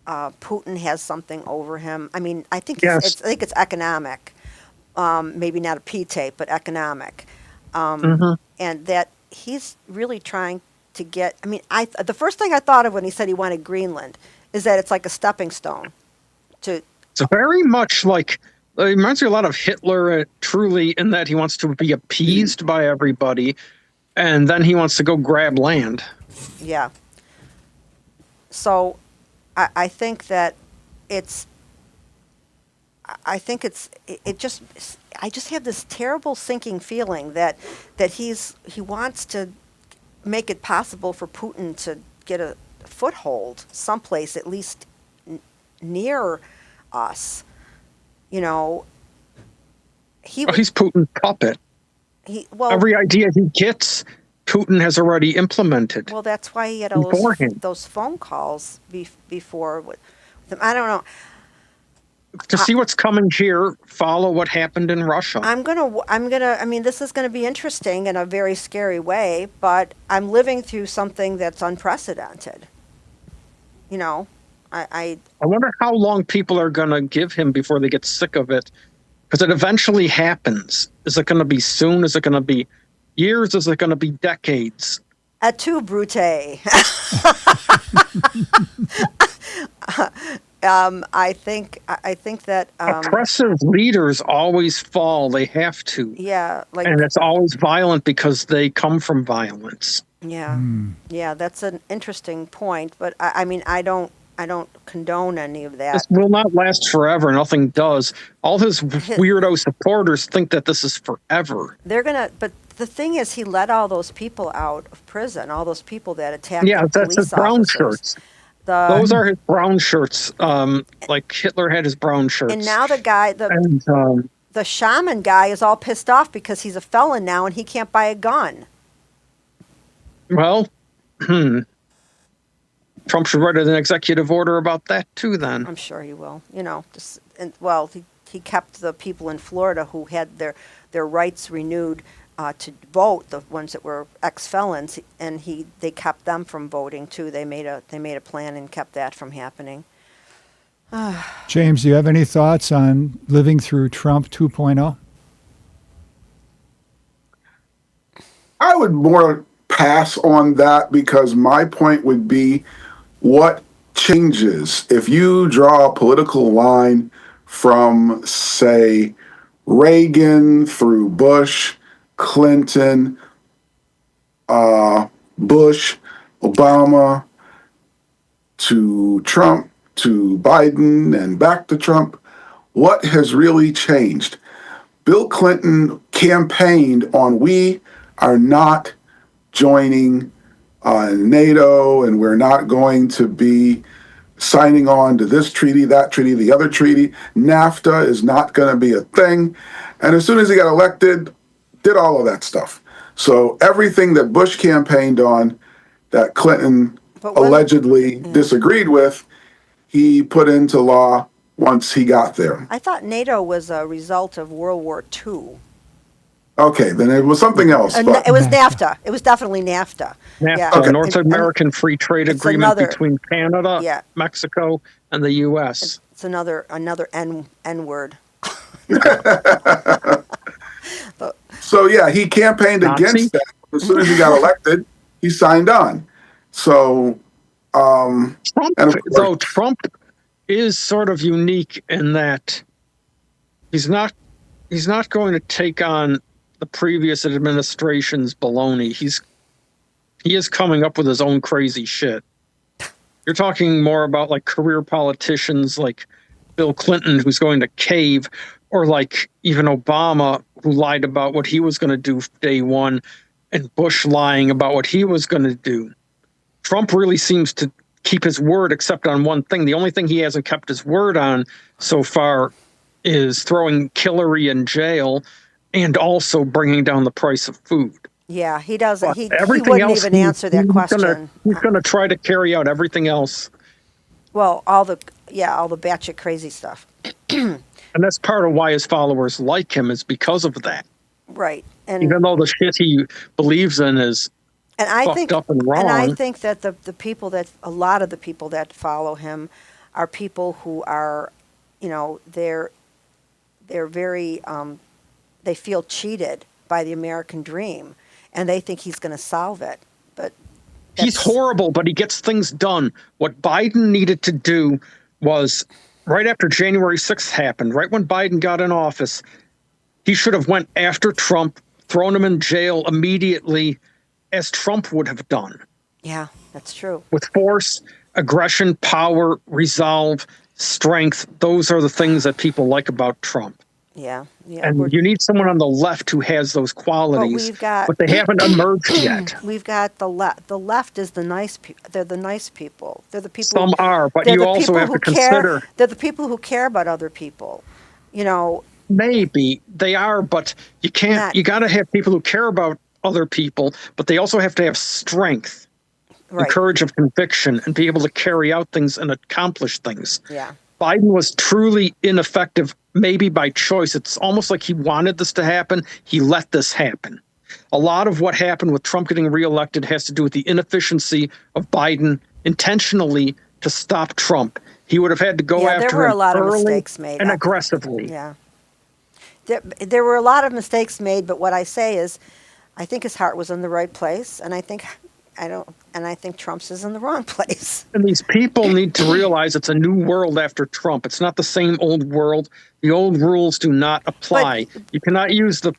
Putin has something over him? I mean, I think Yes. I think it's economic, maybe not a P tape, but economic, Mm-hmm. and that he's really trying to get. I mean, the first thing I thought of when he said he wanted Greenland is that it's like a stepping stone to. It's very much like. It reminds me a lot of Hitler, truly, in that he wants to be appeased by everybody, and then he wants to go grab land. Yeah. So I think that it's. I think it just, I just have this terrible sinking feeling that he wants to make it possible for Putin to get a foothold someplace, at least near us. You know, Well, he's Putin's puppet. well, Every idea he gets, Putin has already implemented well, that's why he had all beforehand. those phone calls before with them. I don't know. To see what's coming here, follow what happened in Russia. I'm gonna. I mean, this is gonna be interesting in a very scary way, but I'm living through something that's unprecedented. You know, I I wonder how long people are going to give him before they get sick of it, because it eventually happens. Is it going to be soon? Is it going to be years? Is it going to be decades? Et tu, Brute. I think that Oppressive leaders always fall. They have to. yeah, like And it's always violent because they come from violence. yeah, yeah. That's an interesting point, but I mean, I don't condone any of that. This will not last forever. Nothing does. All his weirdo supporters think that this is forever. They're gonna, but the thing is, he let all those people out of prison, all those people that attacked Yeah, the that's his police brown officers. shirts. Those are his brown shirts. Like Hitler had his brown shirts. And now the guy, the shaman guy, is all pissed off because he's a felon now and he can't buy a gun. Well, Trump should write an executive order about that too. Then I'm sure he will. You know, just, and, well, he kept the people in Florida who had their rights renewed to vote, the ones that were ex-felons, and they kept them from voting too. They made a plan and kept that from happening. James, do you have any thoughts on living through Trump 2.0? I would more pass on that because my point would be what changes if you draw a political line from, say, Reagan through Bush, Clinton, Bush, Obama, to Trump, to Biden, and back to Trump. What has really changed? Bill Clinton campaigned on we are not joining NATO, and we're not going to be signing on to this treaty, that treaty, the other treaty. NAFTA is not going to be a thing. And as soon as he got elected, did all of that stuff. So everything that Bush campaigned on that Clinton allegedly disagreed with, he put into law once he got there. I thought NATO was a result of World War II. Okay, then it was something else. It was NAFTA. It was definitely NAFTA. NAFTA, Yeah. okay. North American Free Trade Agreement between Canada, Mexico, and the U.S. It's another N word. So yeah, he campaigned against that. As soon as he got elected, he signed on. So Trump is sort of unique in that he's not going to take on the previous administration's baloney. He is coming up with his own crazy shit. You're talking more about like career politicians like Bill Clinton, who's going to cave, or like even Obama, who lied about what he was going to do day one, and Bush lying about what he was going to do. Trump really seems to keep his word, except on one thing. The only thing he hasn't kept his word on so far is throwing Hillary in jail and also bringing down the price of food. Yeah, he doesn't. He wouldn't even answer that question. He's going to try to carry out everything else. Well, all the batshit crazy stuff. And that's part of why his followers like him, is because of that. Right. And even though the shit he believes in is fucked up and wrong. And I think that a lot of the people that follow him are people who are, they're very, they feel cheated by the American dream, and they think he's going to solve it. But he's horrible, but he gets things done. What Biden needed to do was, right after January 6th happened, right when Biden got in office, he should have went after Trump, thrown him in jail immediately, as Trump would have done. Yeah, that's true. With force, aggression, power, resolve, strength. Those are the things that people like about Trump. Yeah, yeah. And you need someone on the left who has those But qualities, but they haven't emerged yet. we've got the left. The left is the nice people. They're the nice people. They're the people. Some are, but They're you the also people have who to care. consider They're the people who care about other people. You know, maybe they are, but you can't, not you got to have people who care about other people, but they also have to have strength and right. courage of conviction and be able to carry out things and accomplish things. Yeah. Biden was truly ineffective, maybe by choice. It's almost like he wanted this to happen. He let this happen. A lot of what happened with Trump getting reelected has to do with the inefficiency of Biden intentionally to stop Trump. He would have had to go Yeah, there after were a him lot of early mistakes made. and aggressively. Yeah. There were a lot of mistakes made, but what I say is, I think his heart was in the right place, and I think Trump's is in the wrong place. And these people need to realize it's a new world after Trump. It's not the same old world. The old rules do not apply. You cannot use the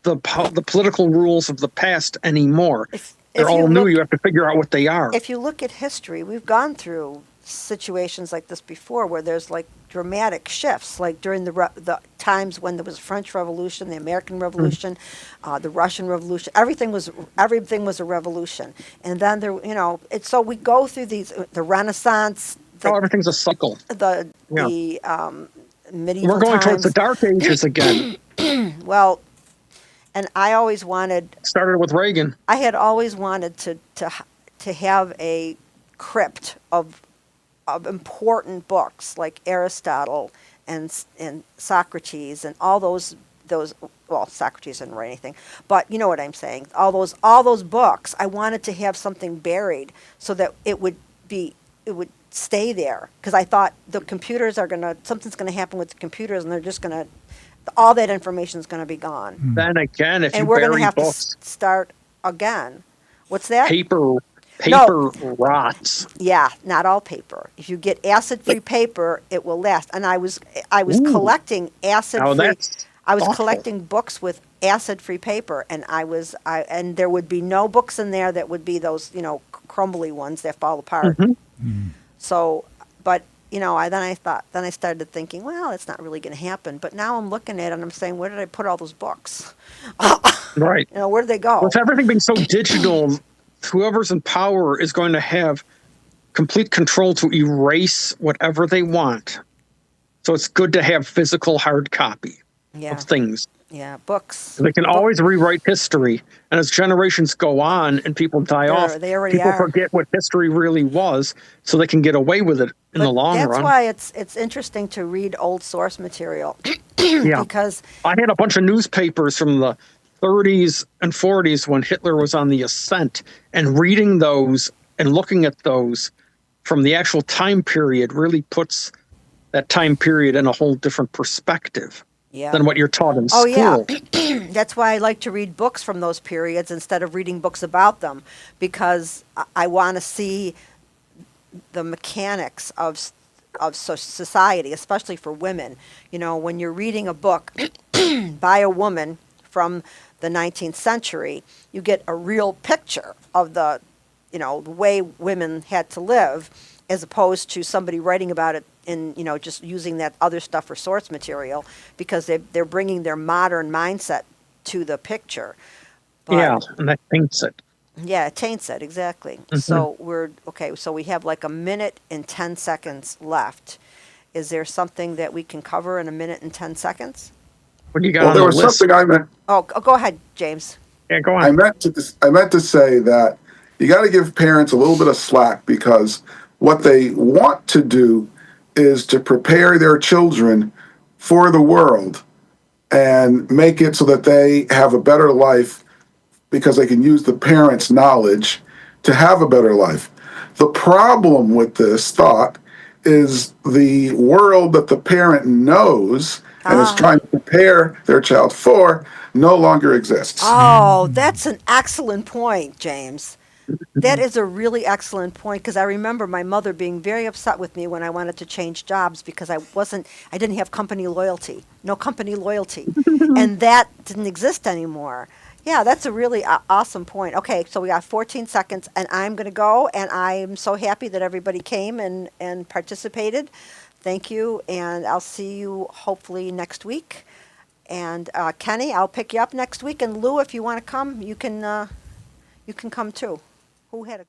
political rules of the past anymore. They're all new. You have to figure out what they are. If you look at history, we've gone through situations like this before, where there's like dramatic shifts, like during the times when there was the French Revolution, the American Revolution, the Russian Revolution. Everything was a revolution, and then so we go through these, the Renaissance. Everything's a cycle. The medieval. We're going towards the times. Dark Ages again. Well, and I always wanted. Started with Reagan. I had always wanted to have a crypt of important books like Aristotle and Socrates and all those. Well, Socrates didn't write anything, but you know what I'm saying. All those books. I wanted to have something buried so that it would stay there, because I thought the computers something's gonna happen with the computers, and they're just gonna. All that information is going to be gone. Then again, if and you we're bury going to have books, to start again. What's that? paper No. rots. Yeah, not all paper. If you get acid-free paper, it will last. And I was collecting acid-free. that's I was awful. collecting books with acid-free paper, and and there would be no books in there that would be those crumbly ones that fall apart. So, but. Then I started thinking, well, it's not really going to happen. But now I'm looking at it and I'm saying, where did I put all those books? Right. Where did they go? With everything being so digital, whoever's in power is going to have complete control to erase whatever they want. So it's good to have physical hard copy of things. Yeah, books. They can always rewrite history. And as generations go on and people die off, they already people are. forget what history really was, so they can get away with it in the long run. That's why it's interesting to read old source material. Yeah. Because I had a bunch of newspapers from the 30s and 40s when Hitler was on the ascent, and reading those and looking at those from the actual time period really puts that time period in a whole different perspective than what you're taught in school. Yeah. That's why I like to read books from those periods instead of reading books about them, because I want to see the mechanics of society, especially for women. When you're reading a book by a woman from the 19th century, you get a real picture of the way women had to live, as opposed to somebody writing about it in, just using that other stuff for source material, because they're bringing their modern mindset to the picture. But, and that taints it. Yeah, it taints it, exactly. Mm-hmm. So we have like a minute and 10 seconds left. Is there something that we can cover in a minute and 10 seconds? What do you got Well, on there the was list? something I meant. Oh, go ahead, James. Yeah, go on. I meant to say that you got to give parents a little bit of slack, because what they want to do is to prepare their children for the world and make it so that they have a better life, because they can use the parents' knowledge to have a better life. The problem with this thought is the world that the parent knows and is trying to prepare their child for no longer exists. Oh, that's an excellent point, James. That is a really excellent point, because I remember my mother being very upset with me when I wanted to change jobs, because I didn't have company loyalty, no company loyalty, and that didn't exist anymore. Yeah, that's a really awesome point. Okay, so we got 14 seconds, and I'm going to go, and I'm so happy that everybody came and participated. Thank you, and I'll see you hopefully next week. And Kenny, I'll pick you up next week. And Lou, if you want to come, you can come too. Who had a